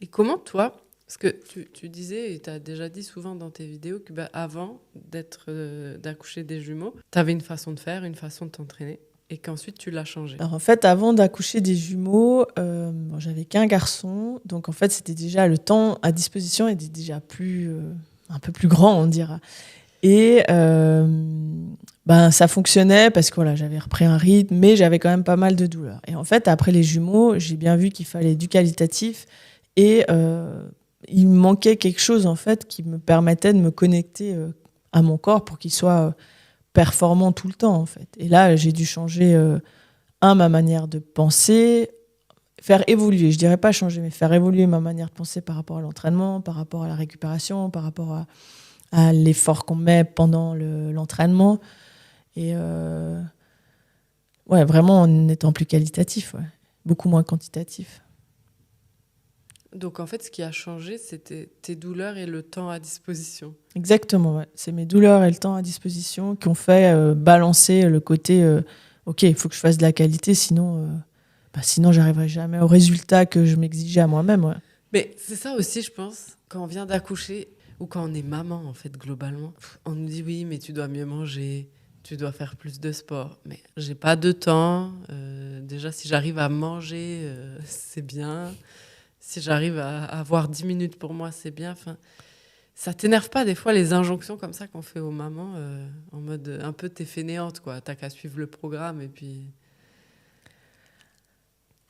Et comment toi, parce que tu disais, et tu as déjà dit souvent dans tes vidéos, que avant d'accoucher des jumeaux, tu avais une façon de faire, une façon de t'entraîner, et qu'ensuite tu l'as changé. Alors en fait, avant d'accoucher des jumeaux, j'avais qu'un garçon, donc en fait c'était déjà le temps à disposition était déjà un peu plus grand, on dira. Et ça fonctionnait parce que voilà, j'avais repris un rythme, mais j'avais quand même pas mal de douleurs. Et en fait, après les jumeaux, j'ai bien vu qu'il fallait du qualitatif et il me manquait quelque chose en fait qui me permettait de me connecter à mon corps pour qu'il soit performant tout le temps en fait. Et là, j'ai dû changer ma manière de penser, faire évoluer, je dirais pas changer, mais faire évoluer ma manière de penser par rapport à l'entraînement, par rapport à la récupération, par rapport à l'effort qu'on met pendant l'entraînement. Et vraiment en étant plus qualitatif, beaucoup moins quantitatif. Donc en fait, ce qui a changé, c'était tes douleurs et le temps à disposition. Exactement, ouais. C'est mes douleurs et le temps à disposition qui ont fait balancer le côté ok, il faut que je fasse de la qualité, sinon j'arriverai jamais au résultat que je m'exigeais à moi-même. Ouais. Mais c'est ça aussi, je pense, quand on vient d'accoucher ou quand on est maman, en fait, globalement, on nous dit oui, mais tu dois mieux manger, tu dois faire plus de sport. Mais j'ai pas de temps. Déjà, si j'arrive à manger, c'est bien. Si j'arrive à avoir 10 minutes pour moi, c'est bien. Enfin, ça t'énerve pas des fois les injonctions comme ça qu'on fait aux mamans en mode un peu t'es fainéante, quoi. T'as qu'à suivre le programme et puis...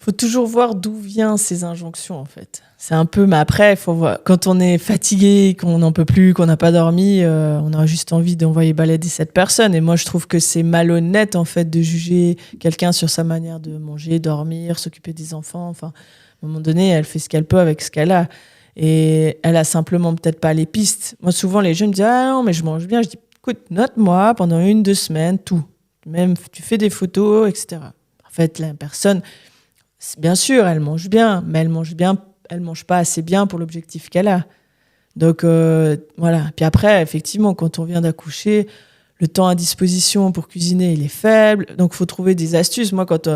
Faut toujours voir d'où viennent ces injonctions, en fait. C'est un peu, mais après, faut voir. Quand on est fatigué, qu'on n'en peut plus, qu'on n'a pas dormi, on a juste envie d'envoyer balader cette personne. Et moi, je trouve que c'est malhonnête, en fait, de juger quelqu'un sur sa manière de manger, dormir, s'occuper des enfants. Enfin, à un moment donné, elle fait ce qu'elle peut avec ce qu'elle a. Et elle a simplement peut-être pas les pistes. Moi, souvent, les jeunes me disent « Ah non, mais je mange bien ». Je dis « Écoute, note-moi pendant 1-2 semaines, tout. Même, tu fais des photos, etc. » En fait, la personne... Bien sûr, elle mange bien, mais elle mange pas assez bien pour l'objectif qu'elle a. Donc voilà. Puis après, effectivement, quand on vient d'accoucher, le temps à disposition pour cuisiner, il est faible. Donc, il faut trouver des astuces. Moi, quand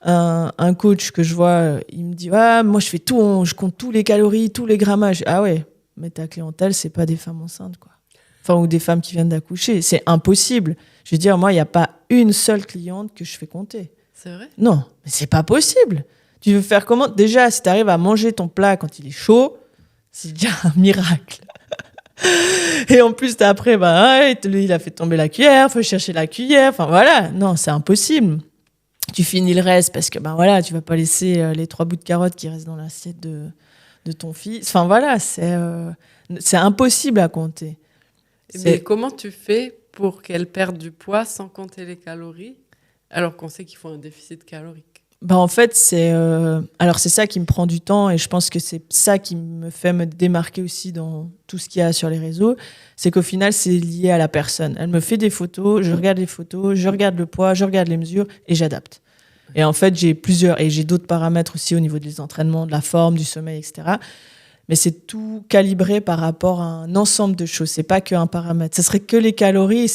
un coach que je vois, il me dit moi, je fais tout, je compte tous les calories, tous les grammages. Ah ouais, mais ta clientèle, c'est pas des femmes enceintes, quoi. Enfin, ou des femmes qui viennent d'accoucher. C'est impossible. Je veux dire, moi, il n'y a pas une seule cliente que je fais compter. C'est vrai ? Non, mais c'est pas possible. Tu veux faire comment ? Déjà, si tu arrives à manger ton plat quand il est chaud, c'est déjà un miracle. Et en plus, après, il a fait tomber la cuillère, faut chercher la cuillère. Enfin, voilà. Non, c'est impossible. Tu finis le reste parce que, tu vas pas laisser les 3 bouts de carottes qui restent dans l'assiette de ton fils. Enfin, voilà, c'est impossible à compter. C'est... comment tu fais pour qu'elle perde du poids sans compter les calories ? Alors qu'on sait qu'il faut un déficit calorique. En fait, c'est ça qui me prend du temps et je pense que c'est ça qui me fait me démarquer aussi dans tout ce qu'il y a sur les réseaux. C'est qu'au final, c'est lié à la personne. Elle me fait des photos, je regarde les photos, je regarde le poids, je regarde les mesures et j'adapte. Et en fait, j'ai d'autres paramètres aussi au niveau des entraînements, de la forme, du sommeil, etc. Mais c'est tout calibré par rapport à un ensemble de choses. C'est pas qu'un paramètre. Ce serait que les calories.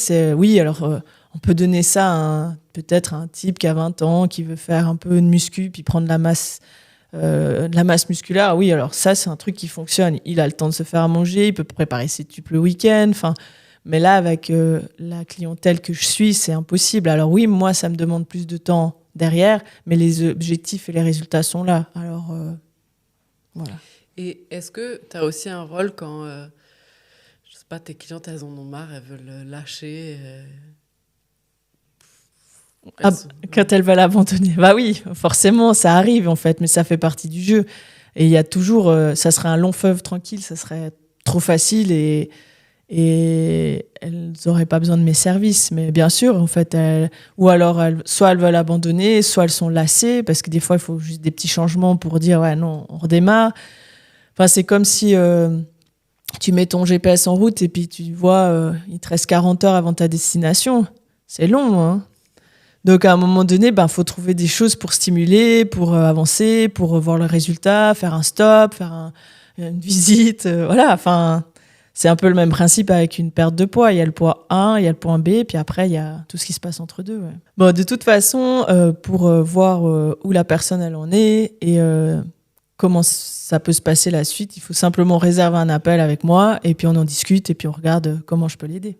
On peut donner ça peut-être à un type qui a 20 ans, qui veut faire un peu de muscu, puis prendre de la masse musculaire. Oui, alors ça, c'est un truc qui fonctionne. Il a le temps de se faire à manger, il peut préparer ses tubes le week-end. Mais là, avec la clientèle que je suis, c'est impossible. Alors oui, moi, ça me demande plus de temps derrière, mais les objectifs et les résultats sont là. Alors, voilà. Et est-ce que tu as aussi un rôle quand, je sais pas, tes clientes, elles en ont marre, elles veulent lâcher quand elles veulent abandonner. Oui, forcément, ça arrive en fait, mais ça fait partie du jeu. Et il y a toujours, ça serait un long fleuve tranquille, ça serait trop facile et elles n'auraient pas besoin de mes services. Mais bien sûr, en fait, soit elles veulent abandonner, soit elles sont lassées, parce que des fois, il faut juste des petits changements pour dire, ouais, non, on redémarre. Enfin, c'est comme si tu mets ton GPS en route et puis tu vois, il te reste 40 heures avant ta destination. C'est long, hein. Donc, à un moment donné, faut trouver des choses pour stimuler, pour avancer, pour voir le résultat, faire un stop, faire une visite. Voilà, enfin, c'est un peu le même principe avec une perte de poids. Il y a le poids 1, il y a le point B, puis après, il y a tout ce qui se passe entre deux. Ouais. Bon, de toute façon, pour voir où la personne elle en est et comment ça peut se passer la suite. Il faut simplement réserver un appel avec moi et puis on en discute et puis on regarde comment je peux l'aider.